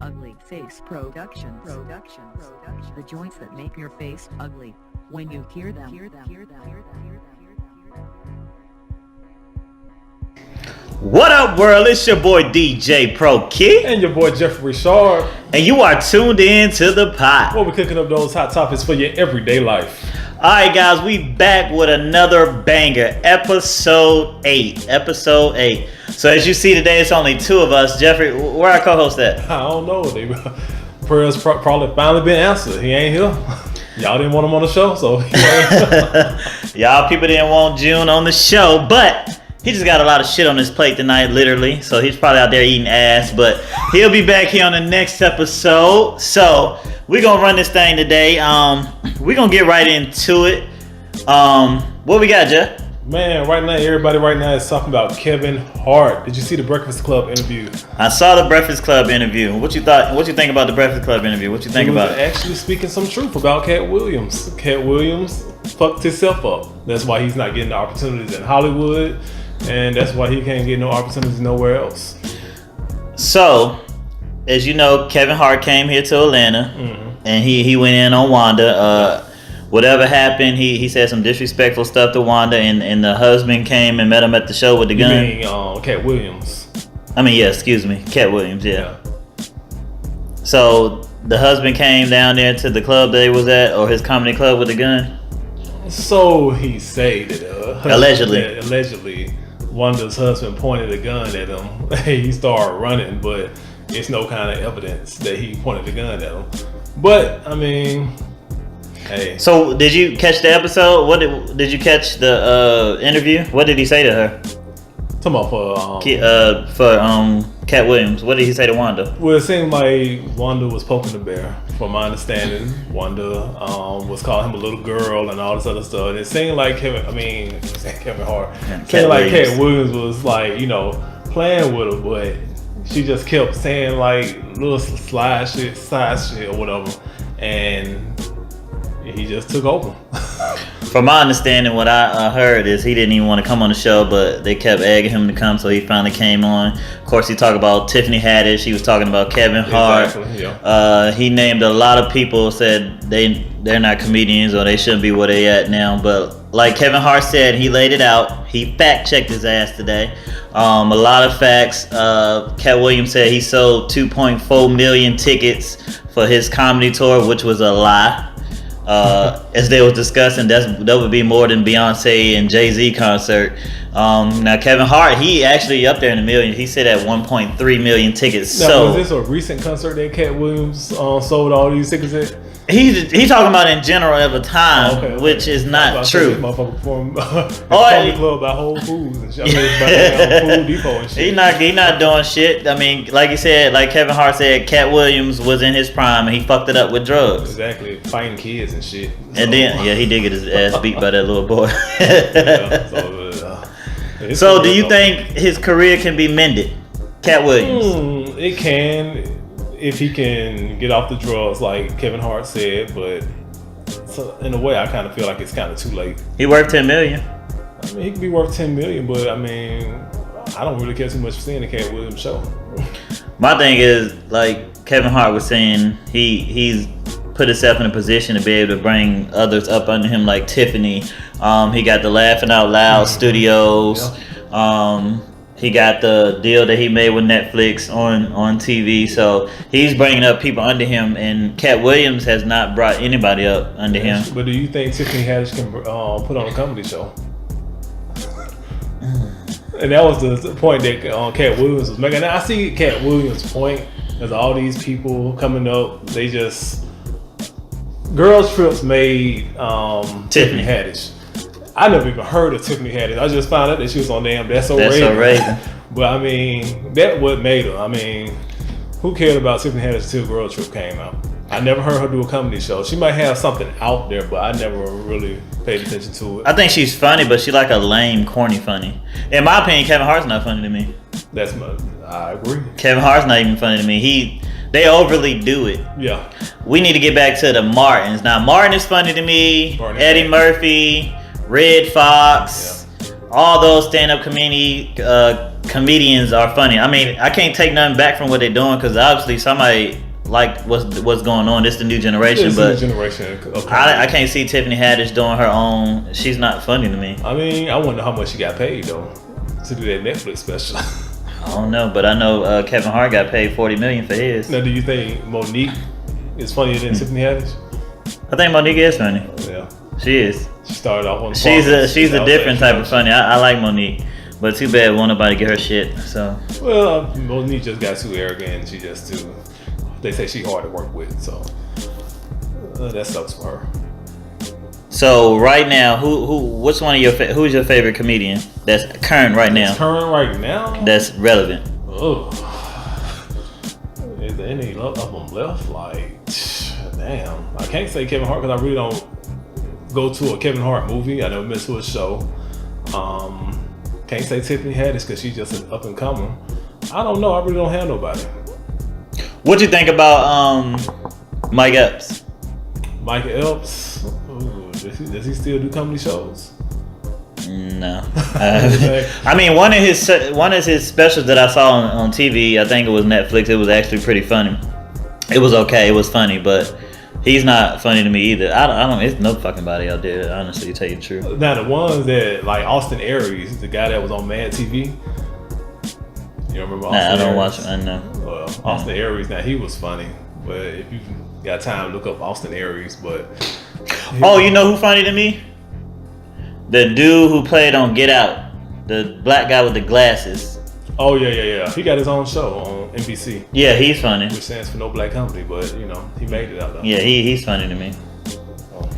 Ugly Face Productions. The joints that make your face ugly when you hear them. What up, world? It's your boy DJ Pro Kid, and your boy Jeffrey Rashard, and you are tuned in to the pot, where we're cooking up those hot topics for your everyday life. All right, guys, we back with another banger, episode 8. So as you see today, it's only two of us. Jeffrey, where our co-host at? I don't know. Prayers probably finally been answered. He ain't here. Y'all didn't want him on the show, so y'all people didn't want June on the show, but he just got a lot of shit on his plate tonight, literally. So he's probably out there eating ass, but he'll be back here on the next episode. So we're gonna run this thing today. We're gonna get right into it. What we got, Jeff? Man, right now, everybody right now is talking about Kevin Hart. Did you see the Breakfast Club interview? I saw the Breakfast Club interview. What you thought? What you think about the Breakfast Club interview? What you think about it? Actually speaking some truth about Cat Williams. Cat Williams fucked himself up. That's why he's not getting the opportunities in Hollywood, and that's why he can't get no opportunities nowhere else. So, as you know, Kevin Hart came here to Atlanta, and he went in on Wanda. Whatever happened, he said some disrespectful stuff to Wanda, and the husband came and met him at the show with the gun. You mean Cat Williams? I mean, yeah, excuse me, Cat Williams, yeah. So the husband came down there to the club that he was at, or his comedy club with the gun. So he said that allegedly, Wanda's husband pointed a gun at him. He started running, but it's no kind of evidence that he pointed the gun at him. But I mean, hey. So did you catch the episode? What did you catch the interview? What did he say to her? Talking about for Cat Williams. What did he say to Wanda? Well, it seemed like Wanda was poking the bear. From my understanding, Wanda was calling him a little girl and all this other stuff. And it seemed like Kevin Hart. It seemed like Cat Williams was like, playing with her, but she just kept saying like little side shit or whatever, and he just took over. From my understanding, what I heard is he didn't even want to come on the show, but they kept egging him to come, so he finally came on. Of course, he talked about Tiffany Haddish. He was talking about Kevin Hart. Exactly, yeah. He named a lot of people, said they're not comedians or they shouldn't be where they at now. But like Kevin Hart said, he laid it out. He fact-checked his ass today. A lot of facts. Cat Williams said he sold 2.4 million tickets for his comedy tour, which was a lie. As they were discussing, that would be more than Beyonce and Jay-Z concert. Now Kevin Hart, he actually up there in the millions. He said at 1.3 million tickets. Now, so was this a recent concert that Cat Williams sold all these tickets at? He talking about in general of a time, okay. Which is not true. Motherfucker performed comedy club by Whole Foods and shit. Food Depot and shit. He not doing shit. I mean, like you said, like Kevin Hart said, Cat Williams was in his prime and he fucked it up with drugs. Exactly, fighting kids and shit. And then he did get his ass beat by that little boy. So do you think his career can be mended, Cat Williams? It can. If he can get off the drugs like Kevin Hart said, but so in a way I kind of feel like it's kind of too late. He worth $10 million. I mean, he could be worth $10 million, but I mean, I don't really care too much for seeing the Cat Williams show. My thing is, like Kevin Hart was saying, he's put himself in a position to be able to bring others up under him, like Tiffany. He got the Laughing Out Loud Studios. Yeah. He got the deal that he made with Netflix on TV, so he's bringing up people under him, and Cat Williams has not brought anybody up under him. But do you think Tiffany Haddish can put on a comedy show? And that was the point that Cat Williams was making. Now I see Cat Williams' point. There's all these people coming up. They just Girls Trips made Tiffany Haddish. I never even heard of Tiffany Haddish. I just found out that she was on damn That's So Raven. But I mean, that what made her. I mean, who cared about Tiffany Haddish until Girl Trip came out? I never heard her do a comedy show. She might have something out there, but I never really paid attention to it. I think she's funny, but she like a lame, corny funny. In my opinion, Kevin Hart's not funny to me. I agree. Kevin Hart's not even funny to me. They overly do it. Yeah. We need to get back to the Martins. Now, Martin is funny to me. Eddie Murphy. Red Fox, all those stand-up comedians are funny. I mean, I can't take nothing back from what they're doing because obviously somebody like what's going on. This the new generation, but I can't see Tiffany Haddish doing her own. She's not funny to me. I mean, I wonder how much she got paid though to do that Netflix special. I don't know, but I know Kevin Hart got paid $40 million for his. Now, do you think Monique is funnier than Tiffany Haddish? I think Monique is funny. Yeah, she is. She started off on. She's a different type of funny. I like Monique, but too bad won't nobody get her shit. So. Well, Monique just got too arrogant. And she just too. They say she hard to work with, so that sucks for her. So right now, which one of who's your favorite comedian that's current right now? Current right now? That's relevant. Oh, is there any of them left? Like, damn, I can't say Kevin Hart because I really don't go to a Kevin Hart movie. I never been to a show. Can't say Tiffany Haddish because she's just an up and comer. I don't know. I really don't have nobody. What you think about Mike Epps? Mike Epps? Ooh, does he still do comedy shows? No. I mean, one of his specials that I saw on TV, I think it was Netflix. It was actually pretty funny. It was okay. It was funny, but he's not funny to me either. I don't. It's no fucking body out there. Honestly, to tell you the truth. Now the ones that like Austin Aries, the guy that was on Mad TV. You remember Austin I don't Aries? watch it. I know. Well, Austin Aries. Now he was funny, but if you got time, look up Austin Aries. But oh, you know who funny to me? The dude who played on Get Out, the black guy with the glasses. Oh yeah. He got his own show on NBC. Yeah, he's funny. Which stands for No Black Company, but you know he made it out though. Yeah, he's funny to me. Oh.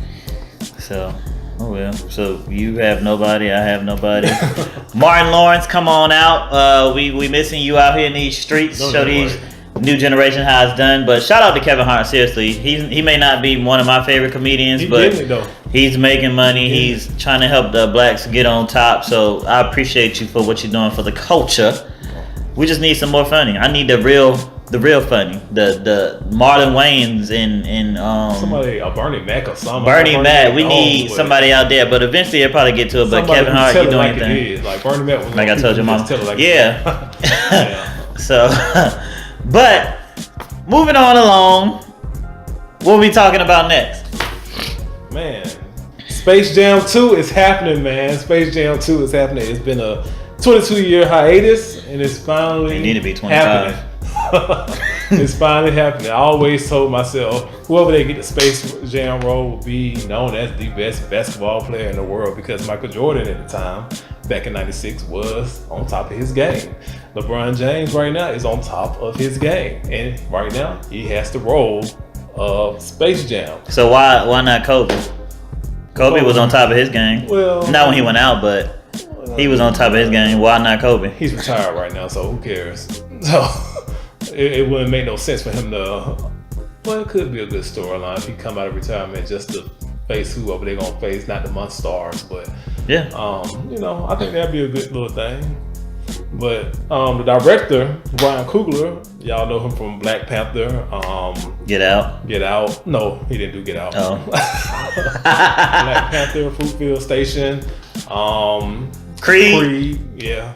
So, oh well. So you have nobody, I have nobody. Martin Lawrence, come on out. We missing you out here in these streets. Show these new generation how it's done. But shout out to Kevin Hart. Seriously, he may not be one of my favorite comedians, but he's making money. He's trying to help the blacks get on top. So I appreciate you for what you're doing for the culture. We just need some more funny. I need the real funny. The Marlon Wayans and somebody, a Bernie Mac or something. Bernie Mac. We need somebody out there, but eventually they'll probably get to it. But Kevin Hart, you doing anything? Like Bernie Mac was like I told your mom. Yeah. Yeah. So, but moving on along, what are we talking about next? Man, Space Jam 2 is happening, man. Space Jam 2 is happening. It's been a 22-year hiatus, and it's finally need to be 25. happening. It's finally happening. I always told myself, whoever they get the Space Jam role will be known as the best basketball player in the world because Michael Jordan at the time, back in '96, was on top of his game. LeBron James right now is on top of his game, and right now he has the role of Space Jam. So why not Kobe? Kobe was on top of his game. Well, not when he went out, but he was on top of his game. Why not Kobe? He's retired right now, so who cares? So it wouldn't make no sense for him to. Well, it could be a good storyline if he come out of retirement just to face whoever they're gonna face, not the month stars, but yeah. You know, I think that'd be a good little thing. But the director, Ryan Coogler, y'all know him from Black Panther. Get Out. Get Out. No, he didn't do Get Out. Oh. Black Panther, Fruitvale Station. Creed. Yeah.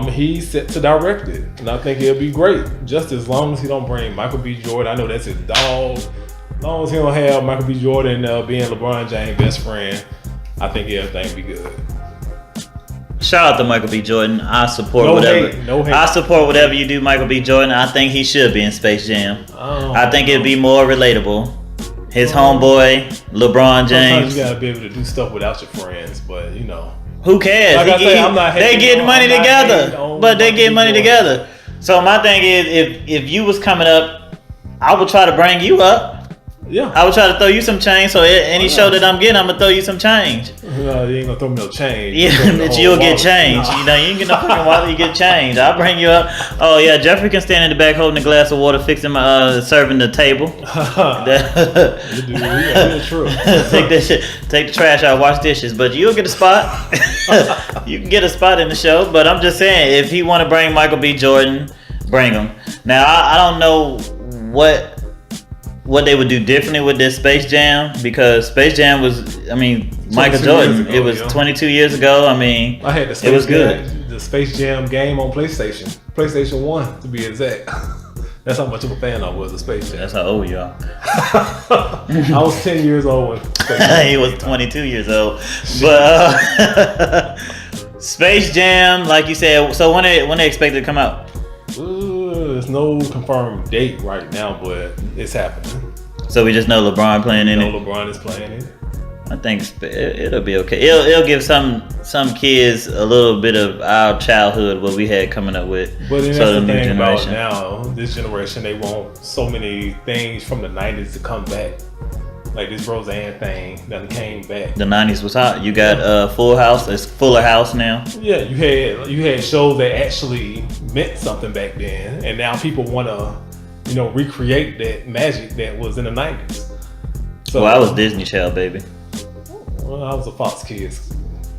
He's set to direct it, and I think it'll be great. Just as long as he don't bring Michael B. Jordan. I know that's his dog. As long as he don't have Michael B. Jordan being LeBron James' best friend, I think everything will be good. Shout out to Michael B. Jordan. I support whatever. No hate. I support whatever you do, Michael B. Jordan. I think he should be in Space Jam. I think it'd be more relatable. His homeboy, LeBron James. Sometimes you gotta be able to do stuff without your friends, but you know. Who cares? Like I say, I'm not they getting money together, but they getting money together. So my thing is, if you was coming up, I would try to bring you up. Yeah. I would try to throw you some change. So any show that I'm getting, I'm gonna throw you some change. No, you ain't gonna throw me no change. Yeah, but you'll get change. Nah. You know, you ain't get no fucking water, you get change. I'll bring you up. Oh yeah, Jeffrey can stand in the back holding a glass of water, fixing my serving the table. Take that shit. Take the trash out, wash dishes. But you'll get a spot. You can get a spot in the show. But I'm just saying, if he want to bring Michael B. Jordan, bring him. Now I don't know what they would do differently with this Space Jam, because Space Jam was, I mean, Michael Jordan. Ago, it was 22 years ago. I mean, I had it was good. The the Space Jam game on PlayStation 1 to be exact. That's how much of a fan I was of Space Jam. That's how old you are. I was 10 years old when Space Jam He was 22 years old. But Space Jam, like you said, so when they expected to come out? There's no confirmed date right now, but it's happening. So we just know LeBron playing in it? LeBron is playing it. I think it'll be okay. It'll give some kids a little bit of our childhood, what we had coming up with. But then that's the thing about now, this generation, they want so many things from the 90s to come back. Like this Roseanne thing that came back. The 90s was hot. You got Full House. It's Fuller House now. Yeah, you had shows that actually meant something back then, and now people want to, recreate that magic that was in the 90s. So I was Disney Channel, baby. Well, I was a Fox Kids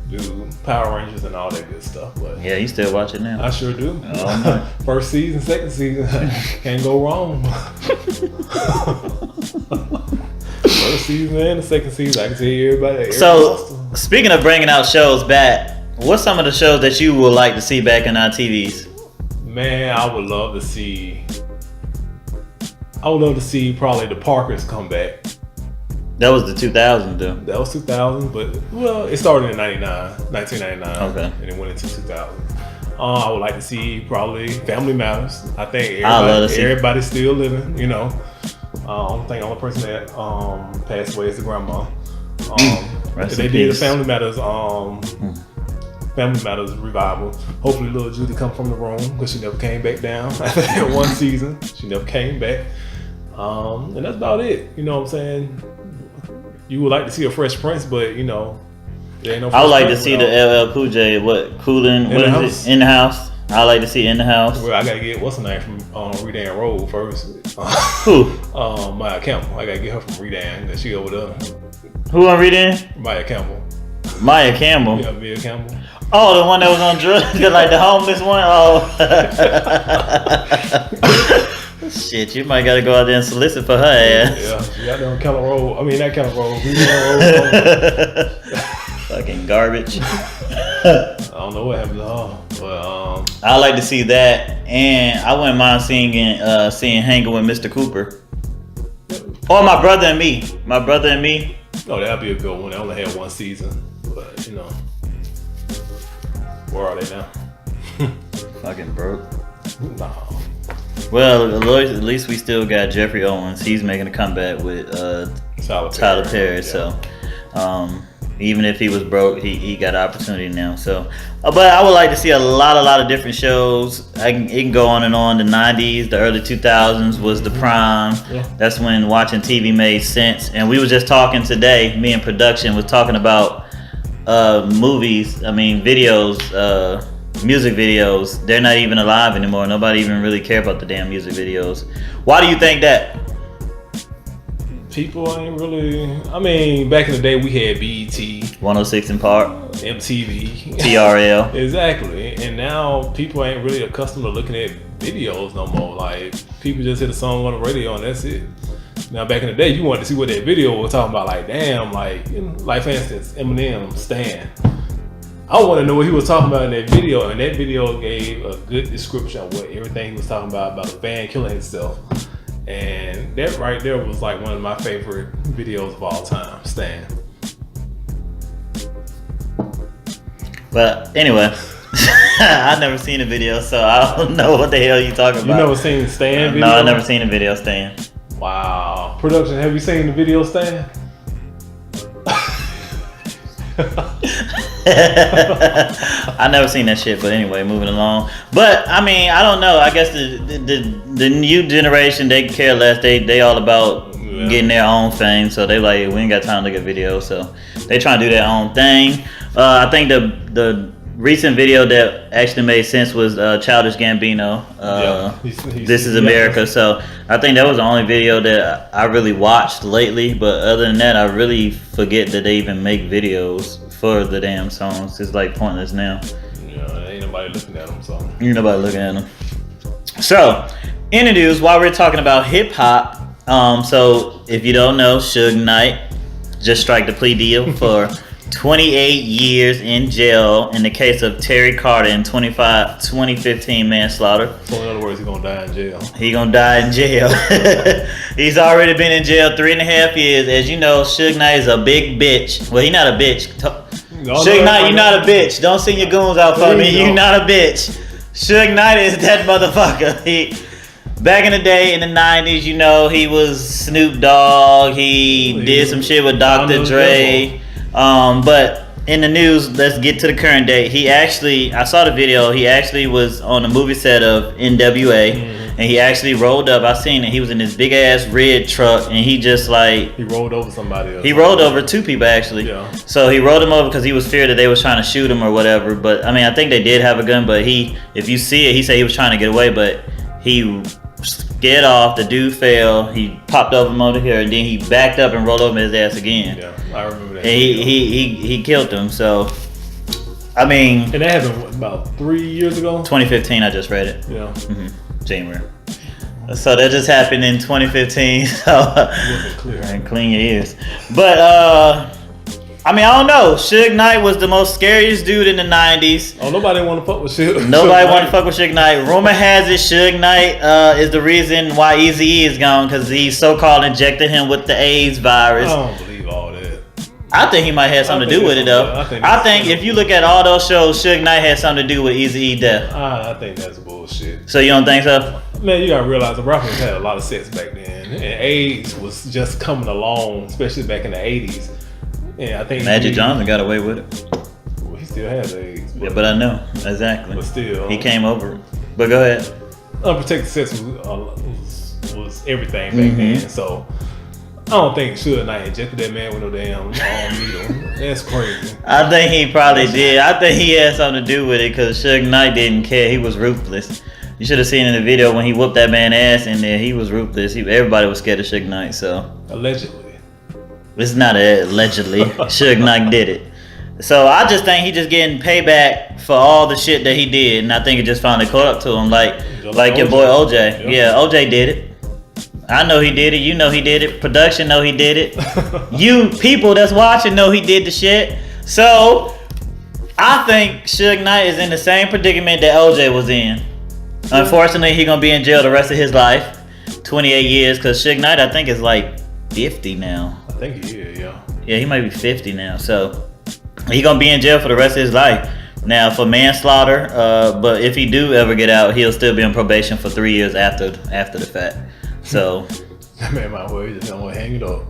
dude, Power Rangers and all that good stuff. But yeah, you still watch it now? I sure do. Oh, no. First season, second season, can't go wrong. First season and the second season, I can see everybody. So, speaking of bringing out shows back, what's some of the shows that you would like to see back in our TVs? Man, I would love to see probably the Parkers come back. That was the 2000s, though. That was 2000, but it started in 1999. Okay. And it went into 2000. I would like to see probably Family Matters. I think everybody's still living, only person that passed away is the grandma. They did the Family Matters Family Matters revival. Hopefully little Judy come from the room because she never came back down after that one season. She never came back. And that's about it. You know what I'm saying? You would like to see a Fresh Prince, but there ain't no Fresh I would like to Prince see the LL Cool J, Coolin', what is it? In the House. I like to see In the House. Well, I gotta get what's her name from Redan Road first. Who? Maya Campbell. I gotta get her from Redan because she over there. Who on Redan? Maya Campbell. Maya Campbell. Yeah, Mia Campbell. Oh, the one that was on drugs, like the homeless one. Oh. Shit, you might gotta go out there and solicit for her ass. Yeah, she got there on Keller Road. I mean, not Keller Road. Redan Road. Fucking garbage. I don't know what happened to her, but I like to see that, and I wouldn't mind seeing Hanging with Mr. Cooper. Or My Brother and Me. My Brother and Me. Oh, that'd be a good one. I only had one season, but where are they now? Fucking broke. No. Well, at least we still got Jeffrey Owens. He's making a comeback with Tyler Perry. Yeah. So, even if he was broke, he got an opportunity now. So, but I would like to see a lot of different shows. It can go on and on. The 90s, the early 2000s was the prime. Yeah. That's when watching TV made sense. And we was just talking today. Me and production was talking about movies. I mean, videos. Music videos. They're not even alive anymore. Nobody even really care about the damn music videos. Why do you think that? People ain't really. I mean, back in the day, we had BET, 106 in Park, MTV, TRL. Exactly. And now people ain't really accustomed to looking at videos no more. Like, people just hit a song on the radio and that's it. Now, back in the day, you wanted to see what that video was talking about. Like, damn, like for instance, Eminem, Stan. I want to know what he was talking about in that video, and that video gave a good description of what everything he was talking about a fan killing himself. And that right there was like one of my favorite videos of all time, Stan. But anyway, I've never seen a video, so I don't know what the hell you talking about. You never seen Stan video? No, I've never seen a video, Stan. Wow. Production, have you seen the video, Stan? I never seen that shit, but anyway, moving along. But I mean, I don't know. I guess the new generation, they care less. They all about getting their own thing. So they like, we ain't got time to look at videos. So they trying to do their own thing. I think the recent video that actually made sense was Childish Gambino. This is America. So I think that was the only video that I really watched lately. But other than that, I really forget that they even make videos for the damn songs. It's like pointless now. Yeah, ain't nobody looking at them. So ain't nobody looking at them. So in the news, while we're talking about hip hop, so if you don't know, Suge Knight just strike the plea deal for 28 years in jail in the case of Terry Carter in 2015 manslaughter. So in other words, he's gonna die in jail. He gonna die in jail. He's already been in jail 3.5 years. As you know, Suge Knight is a big bitch. Well, he's not a bitch. Suge Knight, you're not a bitch. Don't send your goons out for me. You're not a bitch. Suge Knight is that motherfucker. Back in the day, in the 90s, you know, he was Snoop Dogg. He did some shit with Dr. Dre. But in the news, let's get to the current day. He actually, I saw the video. He actually was on the movie set of NWA, and he actually rolled up. I seen it. He was in this big ass red truck, and he just like he rolled over somebody else. He rolled over 2 people actually. Yeah. So he rolled him over because he was feared that they was trying to shoot him or whatever. But I mean, I think they did have a gun. But if you see it, he said he was trying to get away, but he scared off. The dude fell. He popped over him over here, and then he backed up and rolled over his ass again. Yeah, I remember that. And he killed him. So, I mean, and that happened what, about 3 years ago. 2015. I just read it. Yeah. January. So that just happened in 2015. So Wasn't clear. and clean your ears. But I mean, I don't know. Suge Knight was the most scariest dude in the 90s. Oh, nobody want to fuck with Suge. Nobody want to fuck with Suge Knight. Rumor has it Suge Knight is the reason why Eazy-E is gone, because he so-called injected him with the AIDS virus. I don't believe all that. I think he might have something to do with it, though. I think if you look at all those shows, Suge Knight had something to do with Eazy-E death. I think that's bullshit. So you don't think so? Man, you gotta realize the rappers had a lot of sex back then, and AIDS was just coming along, especially back in the 80s. And I think Magic Johnson got away with it. Well, he still has AIDS. Yeah, but I know exactly. But still, he came over it. But go ahead. Unprotected sex was everything back then. So I don't think Suge Knight injected that man with no damn needle. That's crazy. I think he probably did. I think he had something to do with it because Suge Knight didn't care. He was ruthless. You should have seen in the video when he whooped that man's ass in there. He was ruthless. Everybody was scared of Suge Knight. So allegedly. It's not allegedly. Suge Knight did it. So I just think he just getting payback for all the shit that he did, and I think it just finally caught up to him, like your boy OJ. Yeah, OJ did it. I know he did it. You know he did it. Production know he did it. You people that's watching know he did the shit. So I think Suge Knight is in the same predicament that OJ was in. Unfortunately, he gonna be in jail the rest of his life, 28 years, because Suge Knight I think is like 50 now. I think he is, yeah. Yeah, he might be 50 now. So he gonna be in jail for the rest of his life. Now for manslaughter, but if he do ever get out, he'll still be on probation for 3 years after the fact. So that man might well just don't want to hang it up.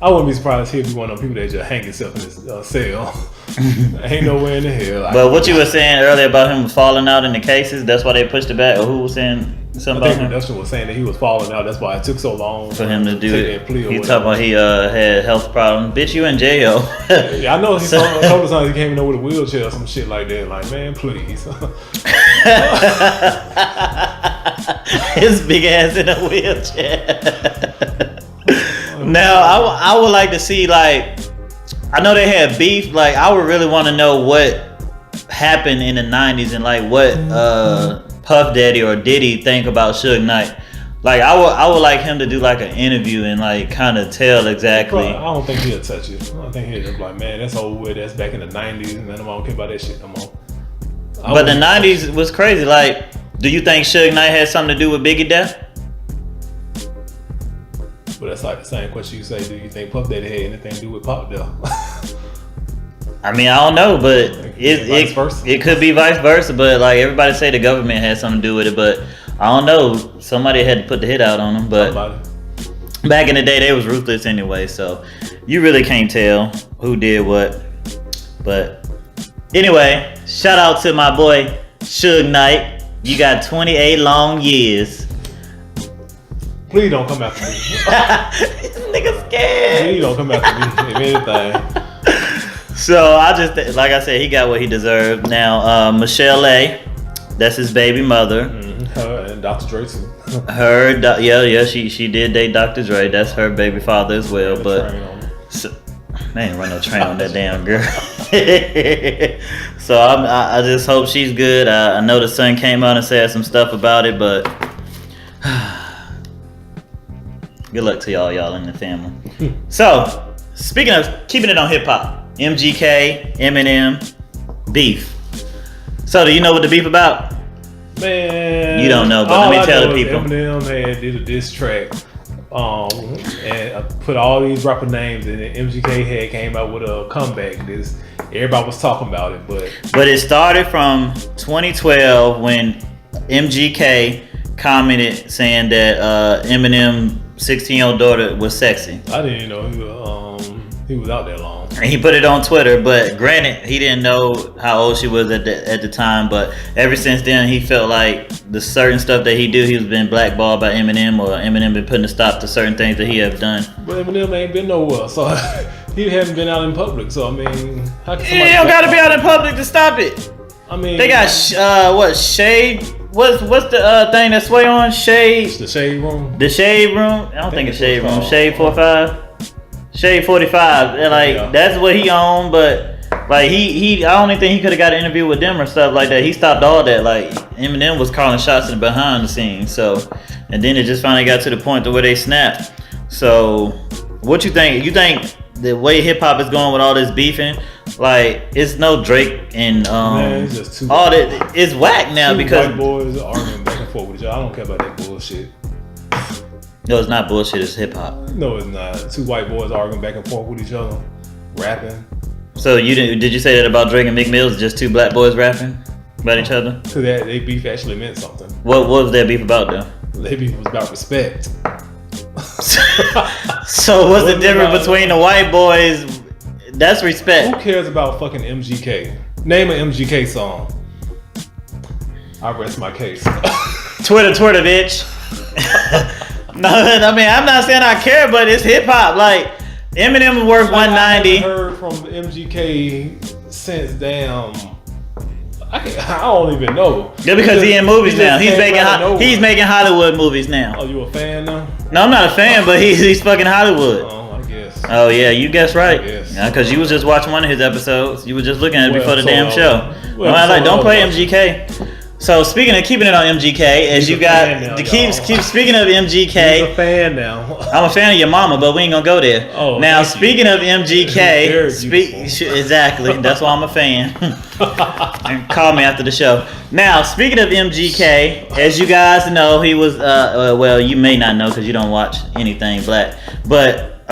I wouldn't be surprised if he'd be one of them people that just hang himself in his cell. Ain't nowhere in the hell. But what you were saying earlier about him falling out in the cases, that's why they pushed it back. Or who was saying something about him? Production was saying that he was falling out. That's why it took so long for him to do it. He talking about he had health problems. Bitch, you in jail. Yeah, I know. He told us he came in there with a wheelchair or some shit like that. Like, man, please. His big ass in a wheelchair. Now, I would like to see, like, I know they had beef. Like, I would really want to know what happened in the 90s and, like, what Puff Daddy or Diddy think about Suge Knight. Like, I would like him to do, like, an interview and, like, kind of tell exactly. Bro, I don't think he'll touch it. I don't think he'll just be like, man, that's over with. That's back in the 90s, and I don't care about that shit no more. But the 90s was crazy. Like, do you think Suge Knight had something to do with Biggie death? But that's like the same question you say, do you think Puff Daddy had anything to do with Pop death? I mean, I don't know, but it could be vice versa. But like everybody say the government had something to do with it, but I don't know. Somebody had to put the hit out on them. But back in the day, they was ruthless anyway, so you really can't tell who did what. But anyway, shout out to my boy Suge Knight. You got 28 long years. Please don't come after me. This nigga scared. Please don't come after me, if anything. So I just, like I said, he got what he deserved. Now, Michelle A, that's his baby mother. Her and Dr. Dre too. She did date Dr. Dre. That's her baby father as well. But they ain't run no train on that damn girl. So I just hope she's good. I know the son came out and said some stuff about it, but good luck to y'all in the family. So, speaking of keeping it on hip hop, MGK, Eminem, beef. So do you know what the beef about? Man, You don't know, but let me tell the people. Eminem did a diss track, and put all these rapper names, and then MGK came out with a comeback. Everybody was talking about it, but it started from 2012 when MGK commented saying that Eminem 16-year-old daughter was sexy. I didn't even know he was out there long. And he put it on Twitter, but granted, he didn't know how old she was at the time. But ever since then, he felt like the certain stuff that he do, he was been blackballed by Eminem, or Eminem been putting a stop to certain things that he have done. But Eminem ain't been nowhere, so he haven't been out in public. So I mean, how can somebody? You don't gotta be out in public to stop it. I mean, They got shade. What's the thing that Sway on? Shade. The shade room. The shade room. I don't think it's shade room. Shade 45. Shade 45. And like that's what he owned, but like he I don't even think he could have got an interview with them or stuff like that. He stopped all that. Like Eminem was calling shots in behind the scenes. So, and then it just finally got to the point to where they snapped. So, what you think? You think the way hip hop is going with all this beefing, like it's no Drake and Man, it's just two all that it's whack now because white boys are arguing back and forth with each other. I don't care about that bullshit. no, it's not bullshit. It's hip hop. No, it's not. Two white boys arguing back and forth with each other, rapping. So did you say that about Drake and Meek Mills? Just two black boys rapping about each other? So that they beef actually meant something. What was their beef about though? Their beef was about respect. So what's the difference between the white boys? That's respect. Who cares about fucking MGK? Name an MGK song. I rest my case. Twitter, bitch. No, I mean I'm not saying I care, but it's hip hop. Like Eminem is worth 190. I haven't heard from MGK since damn. I don't even know. Yeah, because he in movies now. He's making making Hollywood movies now. Oh, you a fan now? No, I'm not a fan, but he's fucking Hollywood. Oh, I guess. Oh yeah, you guessed right. Yes. Because you was just watching one of his episodes. You were just looking at it before the damn show. Don't play MGK. So speaking of keeping it on MGK, as you got to keep speaking of MGK. He's a fan now. I'm a fan of your mama, but we ain't gonna go there. Oh, now speaking of MGK, exactly. That's why I'm a fan. And call me after the show. Now speaking of MGK, as you guys know, he was well, you may not know because you don't watch anything black, but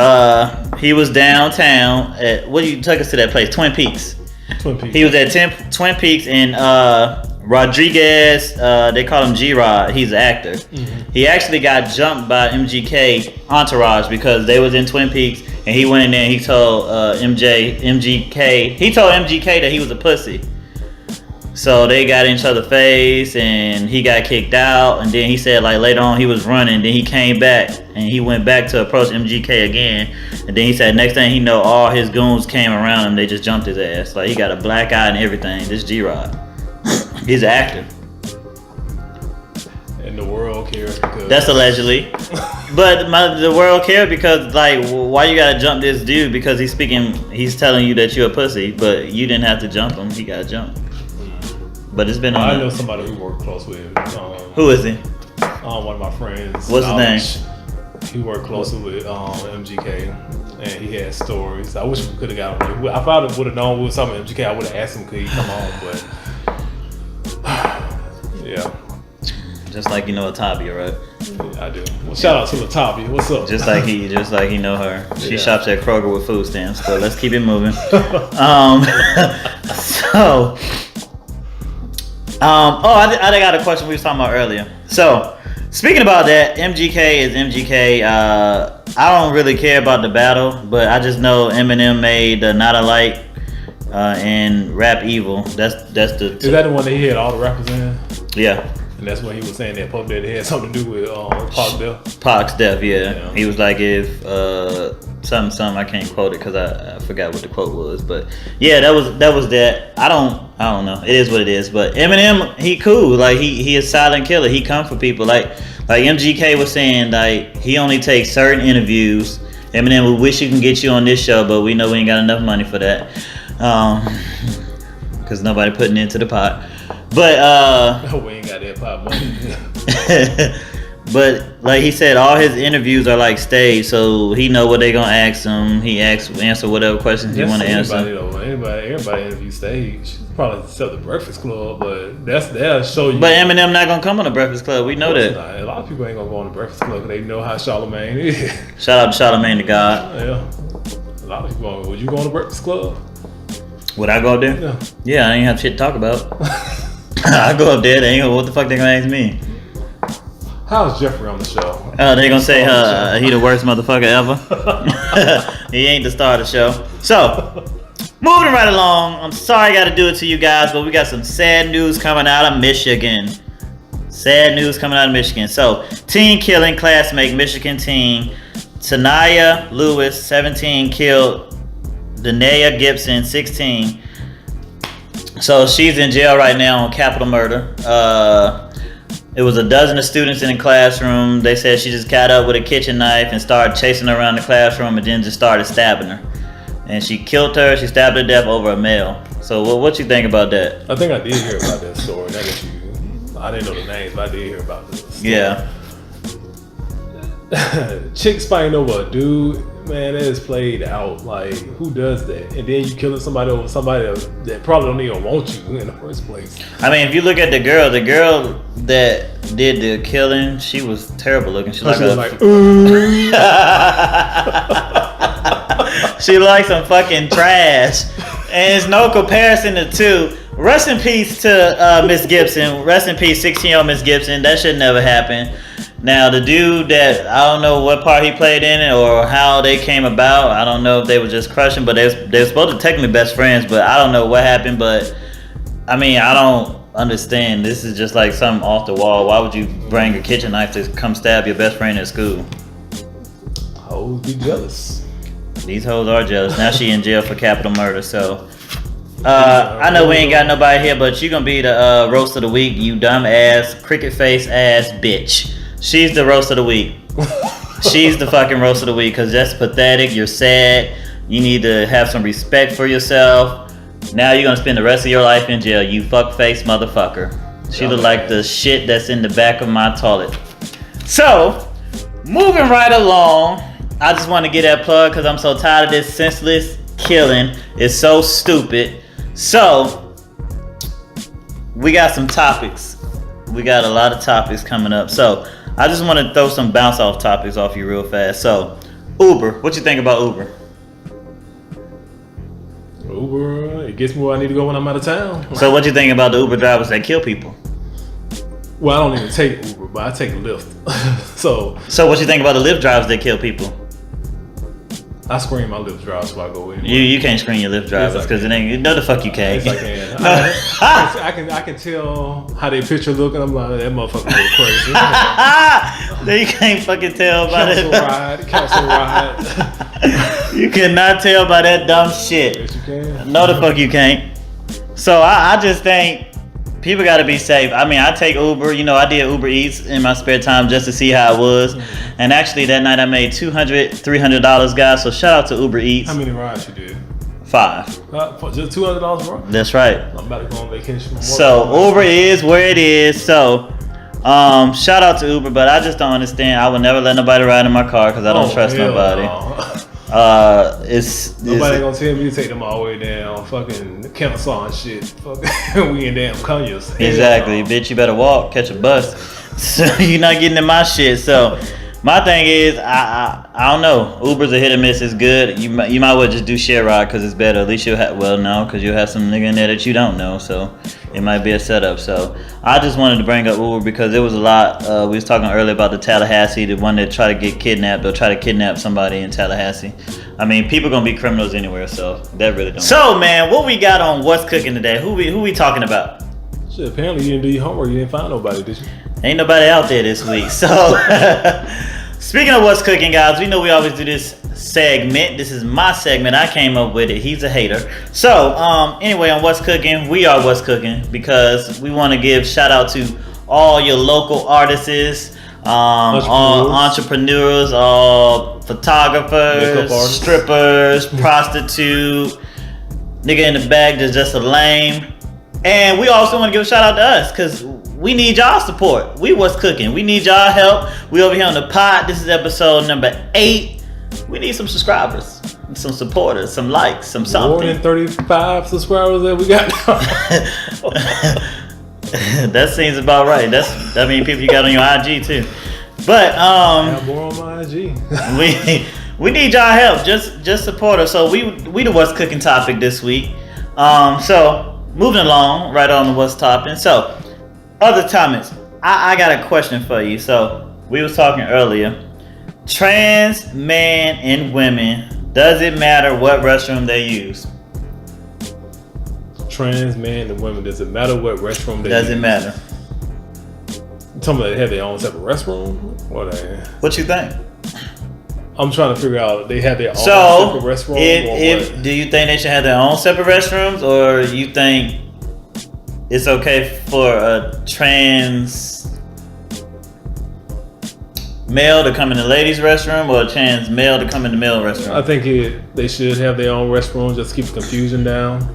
he was downtown at what you took us to that place, Twin Peaks. He was at Twin Peaks and Rodriguez, they call him G-Rod. He's an actor. Mm-hmm. He actually got jumped by MGK entourage because they was in Twin Peaks and he went in there and he told MGK, he told MGK that he was a pussy. So they got in each other's face and he got kicked out, and then he said like later on he was running, then he came back and he went back to approach MGK again, and then he said next thing he know all his goons came around him, they just jumped his ass. Like he got a black eye and everything. This G-Rod. He's an actor. And the world cares because... That's allegedly. But the world cares because, like, why you gotta jump this dude? Because he's telling you that you're a pussy, but you didn't have to jump him. He got jumped. But it's been on... I know somebody who worked close with him. Who is he? One of my friends. What's his name? He worked closely with MGK, and he had stories. I wish we could have got him. I probably would have known we was talking about MGK. I would have asked him could he come on, but... Yeah. Just like you know Latavia, right? Yeah, I do. Well, shout out to Latavia. What's up? Just like he know her. She shops at Kroger with food stamps. But let's keep it moving. I got a question we was talking about earlier. So speaking about that, MGK is MGK. I don't really care about the battle, but I just know Eminem made the Not Alike and Rap Evil. That's the. Is that the one that he had all the rappers in? Yeah. And that's when he was saying that Puff Daddy had something to do with Pac's death. Pac's death, yeah. He was like, if something, I can't quote it because I forgot what the quote was, but yeah, that was that. I don't know. It is what it is. But Eminem, he cool. Like he is silent killer. He come for people. Like MGK was saying, like he only takes certain interviews. Eminem, we wish you can get you on this show, but we know we ain't got enough money for that. Because nobody putting into the pot. But we ain't got that pot money. But like he said, all his interviews are like staged, so he know what they gonna ask him. He answer whatever questions he want to answer. Everybody interview stage. Probably except the Breakfast Club, but that'll show you. But Eminem not gonna come on the Breakfast Club. We know that. A lot of people ain't gonna go on the Breakfast Club because they know how Charlamagne is. Shout out to Charlamagne the God. Yeah. A lot of people. Would you go on the Breakfast Club? Would I go up there? Yeah. Yeah, I ain't have shit to talk about. I go up there. They ain't gonna. What the fuck they gonna ask me? How's Jeffrey on the show? They gonna say he the worst motherfucker ever. He ain't the star of the show. So, moving right along. I'm sorry I gotta do it to you guys, but we got some sad news coming out of Michigan. Sad news coming out of Michigan. So, teen killing, classmate, Michigan teen. Tanaya Lewis, 17, killed Danae Gibson, 16. So, she's in jail right now on capital murder. It was a dozen of students in the classroom. They said she just got up with a kitchen knife and started chasing her around the classroom and then just started stabbing her. And she killed her. She stabbed her to death over a mail. So what you think about that? I think I did hear about that story. I didn't know the names, but I did hear about this. Yeah. Chicks fighting over a dude, man, that is played out. Like, who does that? And then you killing somebody over somebody that probably don't even want you in the first place. I mean, if you look at the girl that did the killing, she was terrible looking. She was like she like some fucking trash. And it's no comparison to two. Rest in peace to Miss Gibson. Rest in peace, 16-year-old Miss Gibson. That should never happen. Now, the dude that, I don't know what part he played in it or how they came about. I don't know if they were just crushing, but they were supposed to technically best friends, but I don't know what happened. But, I mean, I don't understand. This is just like something off the wall. Why would you bring a kitchen knife to come stab your best friend at school? Hoes be jealous. These hoes are jealous. Now she in jail for capital murder, so... I know we ain't got nobody here, but you gonna be the roast of the week, you dumb ass, cricket face ass bitch. She's the roast of the week. She's the fucking roast of the week, because that's pathetic. You're sad. You need to have some respect for yourself. Now you're gonna spend the rest of your life in jail, you fuckface motherfucker. She look like the shit that's in the back of my toilet. So, moving right along, I just want to get that plug because I'm so tired of this senseless killing. It's so stupid. So, we got some topics. We got a lot of topics coming up. So, I just want to throw some bounce off topics off you real fast. So, Uber. What you think about Uber? Uber, it gets me where I need to go when I'm out of town. So, what you think about the Uber drivers that kill people? Well, I don't even take Uber, but I take Lyft. So what you think about the Lyft drivers that kill people? I screen my Lyft drivers before I go anywhere. You can't screen your Lyft drivers because it ain't. No, the fuck you can't. Yes, I can. I can tell how they picture look, and I'm like, that motherfucker look crazy. You can't fucking tell by Council ride. You cannot tell by that dumb shit. Yes, you can. No, the fuck you can't. So I just think people got to be safe. I mean, I take Uber. You know, I did Uber Eats in my spare time just to see how it was. And actually, that night I made $200, $300, guys. So shout out to Uber Eats. How many rides you did? 5. Just $200 for it? That's right. I'm about to go on vacation. So Uber is where it is. So shout out to Uber, but I just don't understand. I would never let nobody ride in my car because I don't trust nobody. No. Nobody gonna tell me to take them all the way down fucking Kennesaw and shit. Fucking we in damn Conyers. Exactly, bitch. You better walk, catch a bus. So you're not getting in my shit. So my thing is, I don't know. Uber's a hit or miss. It's good. You might well just do share ride because it's better. At least you'll have because you'll have some nigga in there that you don't know. So it might be a setup. So I just wanted to bring up Uber because there was a lot. We was talking earlier about the Tallahassee, the one that tried to get kidnapped or try to kidnap somebody in Tallahassee. I mean, people gonna be criminals anywhere, so that really don't. So man, what we got on What's Cooking today? Who we talking about? Shit, apparently you didn't do your homework. You didn't find nobody, did you? Ain't nobody out there this week. So speaking of What's Cooking, guys, we know we always do this segment. This is my segment. I came up with it. He's a hater. So anyway, on What's Cooking, we are What's Cooking because we want to give shout out to all your local artists, all entrepreneurs, all photographers, strippers, prostitute, nigga in the bag that's just a lame. And we also want to give a shout out to us because we need y'all support. We what's cooking. We need y'all help. We over here on the pod. This is episode number 8. We need some subscribers, some supporters, some likes, some something. More than 35 subscribers that we got now. That seems about right. That means people you got on your IG too. But I got more on my IG. we need y'all help. Just support us. So we the what's cooking topic this week. So moving along, right on to what's topping. So other topics. I got a question for you. So we was talking earlier. Trans men and women. Does it matter what restroom they use? Trans men and women. Does it matter what restroom they use? Does it matter? Tell me they have their own separate restroom? What you think? I'm trying to figure out they have their own separate restroom. If do you think they should have their own separate restrooms, or you think it's okay for a trans male to come in the ladies' restroom, or a trans male to come in the male restroom? I think they should have their own restroom just to keep the confusion down.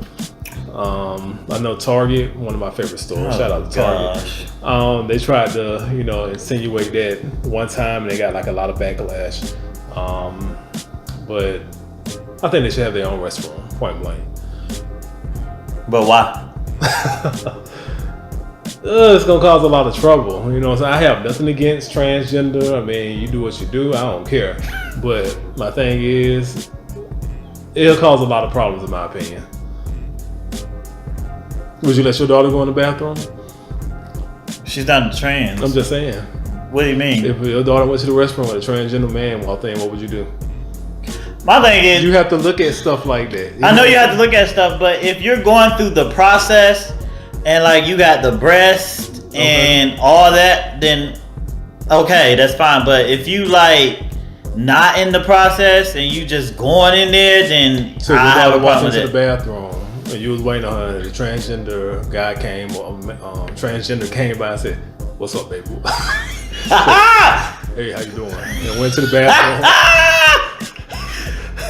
I know Target, one of my favorite stores. Shout out to Target. They tried to, insinuate that one time, and they got like a lot of backlash. But I think they should have their own restroom, point blank. But why? It's gonna cause a lot of trouble. So I have nothing against transgender. I mean, you do what you do. I don't care. But my thing is, it'll cause a lot of problems, in my opinion. Would you let your daughter go in the bathroom? She's not trans. I'm just saying. What do you mean? If your daughter went to the restroom with a transgender man walked in, what would you do? My thing is, you have to look at stuff like that. I know you have to look at stuff, but if you're going through the process and like you got the breast and all that, then okay, that's fine. But if you like not in the process and you just going in there, then so I have a problem with into it. the bathroom and you was waiting on her, the transgender guy came, or transgender came by and said, "What's up, baby?" Hey, how you doing? And went to the bathroom.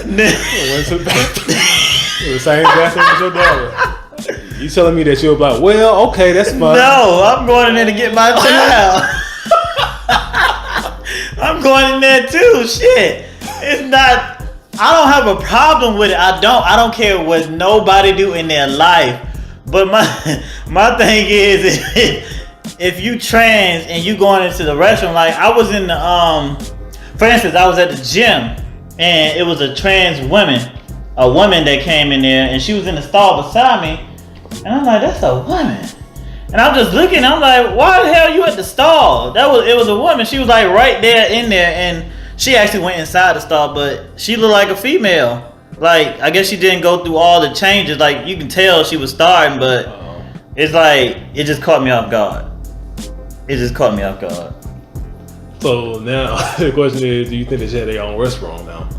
Went to the bathroom. The same bathroom as your daughter. You telling me that you're like, well, okay, that's fine. No, I'm going in there to get my child. I'm going in there too. Shit, it's not. I don't have a problem with it. I don't care what nobody do in their life. But my thing is, if you trans and you going into the restroom, like I was in the for instance, I was at the gym and it was a trans woman, a woman that came in there, and she was in the stall beside me, and I'm like, that's a woman. And I'm just looking, I'm like, why the hell you at the stall? It was a woman. She was like right there in there, and she actually went inside the stall, but she looked like a female. Like, I guess she didn't go through all the changes. Like, you can tell she was starting, but it's like, it just caught me off guard. It just caught me off guard. So now, the question is, do you think they should have their own restroom now?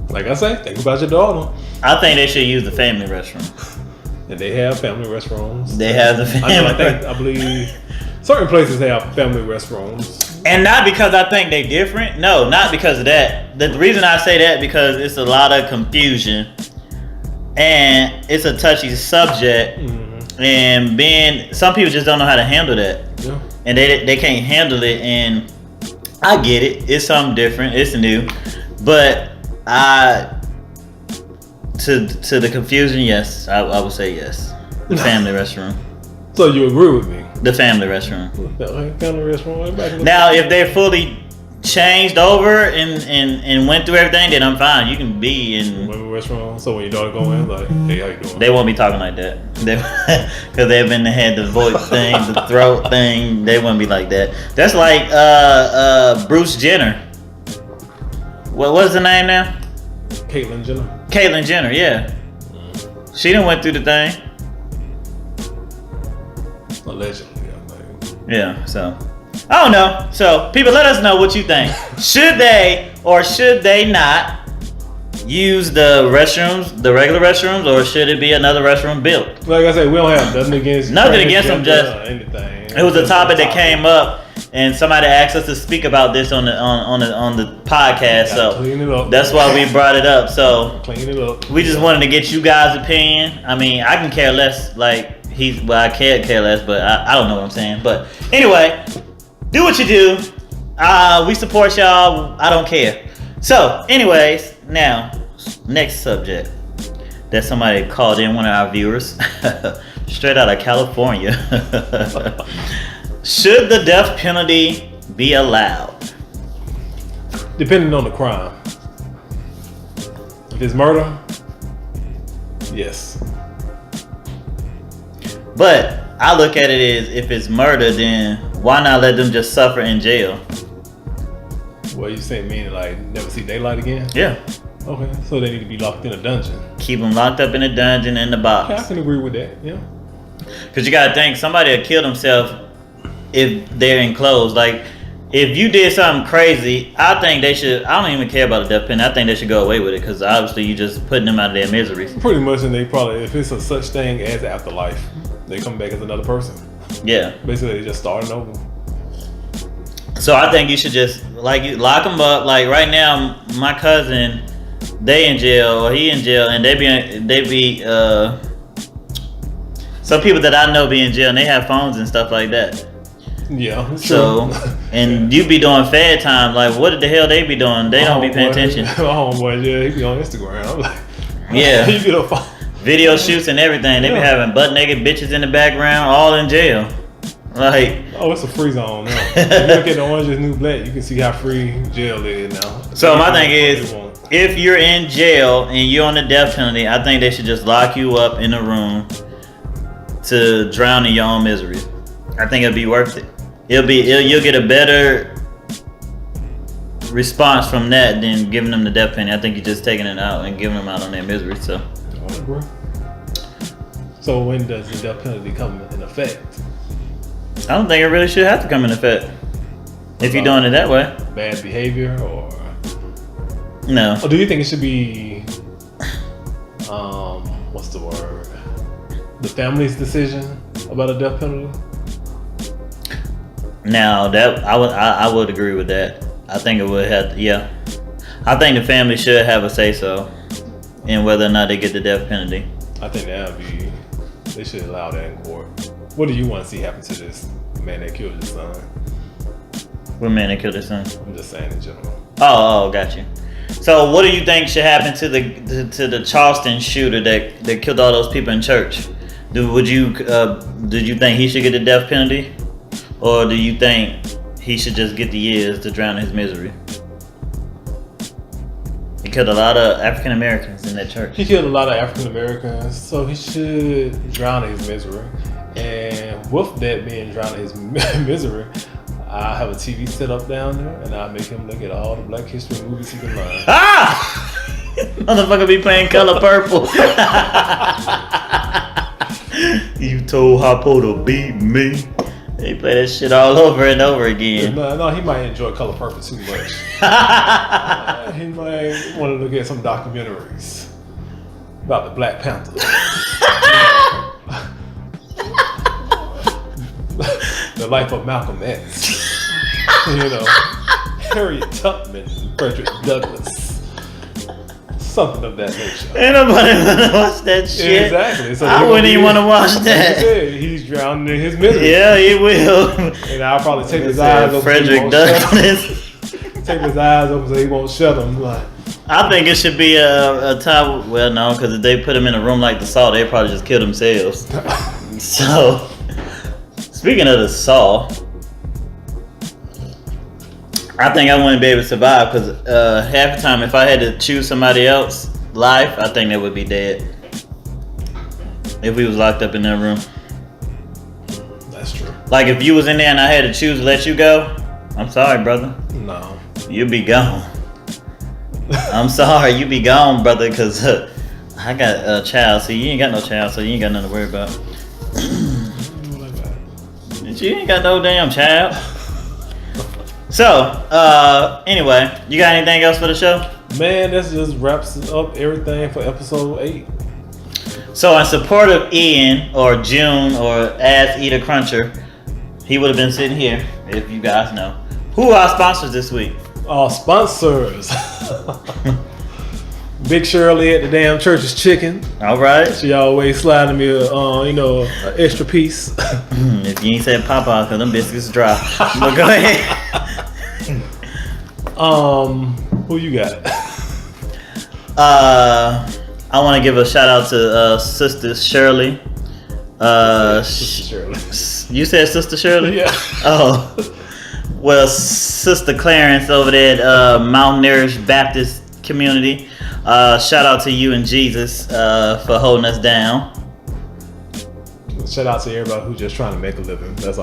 Like I say, think about your daughter. I think they should use the family restroom. And they have family restrooms. They have the family. I believe certain places have family restrooms. And not because I think they different. No, not because of that. The reason I say that because it's a lot of confusion, and it's a touchy subject, and some people just don't know how to handle that, and they can't handle it. And I get it. It's something different. It's new, but to the confusion, yes, I would say yes. The family restroom. So you agree with me? The family restroom. Family restroom. Now, if they're fully changed over and went through everything, then I'm fine. You can be in women's restroom. So when your daughter go in, like, hey, how you doing? They won't be talking like that. Because they've been had the voice thing, the throat thing. They wouldn't be like that. That's like Bruce Jenner. What's the name now? Caitlyn Jenner. Caitlyn Jenner, yeah. She done went through the thing. Allegedly, I think. Yeah, so I don't know. So people, let us know what you think. Should they or should they not use the restrooms, the regular restrooms, or should it be another restroom built? Like I said, we don't have nothing against them. Just anything. It was a topic that came up, and somebody asked us to speak about this on the podcast. So clean it up. That's why we brought it up. So clean it up. We just wanted to get you guys' opinion. I mean, I can care less. Like, I can't care less, but I don't know what I'm saying. But anyway, do what you do. We support y'all. I don't care. So, anyways, now next subject that somebody called in, one of our viewers, straight out of California. Should the death penalty be allowed? Depending on the crime. If it's murder, yes. But I look at it as, if it's murder, then why not let them just suffer in jail? What you saying, meaning like never see daylight again? Yeah. Okay, so they need to be locked in a dungeon. Keep them locked up in a dungeon in the box. I can agree with that, yeah. Because you gotta think, somebody will kill themselves if they're enclosed. Like, if you did something crazy, I think they should, I don't even care about the death penalty. I think they should go away with it, because obviously you just putting them out of their misery. Pretty much, and they probably, if it's a such thing as afterlife, they come back as another person. Yeah. Basically, they just starting over. So I think you should just, like, you lock them up. Like, right now, my cousin, they in jail, or he in jail, and they be some people that I know be in jail, and they have phones and stuff like that. Yeah. So, and you be doing fed time. Like, what the hell they be doing? They don't be paying attention. My homeboy, yeah, he be on Instagram. I'm like, yeah. He get a phone. Video shoots and everything. They be having butt naked bitches in the background, all in jail. Like, oh, it's a free zone now. If you look at the Orange is New Black, you can see how free jail is now. So my thing is, if you're in jail and you're on the death penalty, I think they should just lock you up in a room to drown in your own misery. I think it'll be worth it. You'll get a better response from that than giving them the death penalty. I think you're just taking it out and giving them out on their misery. So. So when does the death penalty come in effect? I don't think it really should have to come in effect if you're doing it that way. Bad behavior, or no? Or do you think it should be, what's the word? The family's decision about a death penalty? Now that I would agree with that. I think it would have. Yeah, I think the family should have a say so in whether or not they get the death penalty. I think they should allow that in court. What do you want to see happen to this man that killed his son? What man that killed his son? I'm just saying in general. Oh, got you. So, what do you think should happen to the Charleston shooter that killed all those people in church? Did you think he should get the death penalty, or do you think he should just get the years to drown his misery? He killed a lot of African Americans in that church. He killed a lot of African Americans, so he should drown his misery. And with that being drowned in his misery, I have a TV set up down there, and I make him look at all the Black History movies he can learn. Ah! Motherfucker be playing Color Purple. You told Hoppo to beat me. They play that shit all over and over again. No, he might enjoy Color Purple too much. He might want to look at some documentaries about the Black Panthers. The life of Malcolm X. Harriet Tubman, Frederick Douglass. Something of that nature. Ain't nobody wanna watch that shit. Exactly. So I wouldn't even want to watch that. He's drowning in his misery. Yeah, he will. And I'll probably take his eyes open. Frederick Douglass. Take his eyes open so he won't shut them. Like, I think it should be a time. Well, no, because if they put him in a room like the Saw, they'd probably just kill themselves. So, speaking of the Saw, I think I wouldn't be able to survive because half the time, if I had to choose somebody else's life, I think they would be dead. If we was locked up in that room. that's true. Like if you was in there and I had to choose to let you go, I'm sorry, brother. No. You'd be gone. I'm sorry, you be gone, brother, because I got a child. See, you ain't got no child, so you ain't got nothing to worry about. You ain't got no damn child. So, anyway, you got anything else for the show? Man, that just wraps up everything for episode 8. So, in support of Ian or June or Ass Eater Cruncher, he would have been sitting here, if you guys know. Who are our sponsors this week? Sponsors. Big Shirley at the damn Church's Chicken. All right. She always sliding me, an extra piece. If you ain't said Papa, cause them biscuits dry. But go ahead. Who you got? I want to give a shout out to Sister Shirley. Sister Shirley. You said Sister Shirley? Yeah. Oh. Well, Sister Clarence over there at Mountaineers Baptist Community. Shout out to you and Jesus for holding us down. Shout out to everybody who's just trying to make a living. That's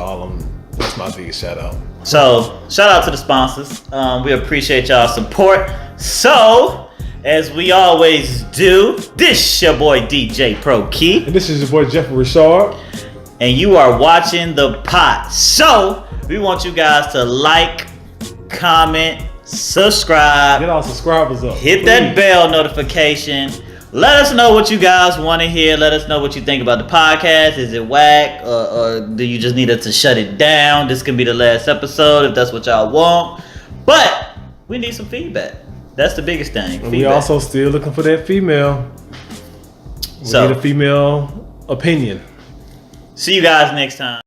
my biggest shout out. So, shout out to the sponsors. We appreciate y'all's support. So, as we always do, this your boy DJ Pro Key. And this is your boy Jeffrey Rashard. And you are watching The Pot. So, we want you guys to like, comment, subscribe. Get all subscribers up. Hit that bell notification. Let us know what you guys want to hear. Let us know what you think about the podcast. Is it whack? Or do you just need us to shut it down? This can be the last episode if that's what y'all want. But we need some feedback. That's the biggest thing. And we also still looking for that female. We need a female opinion. See you guys next time.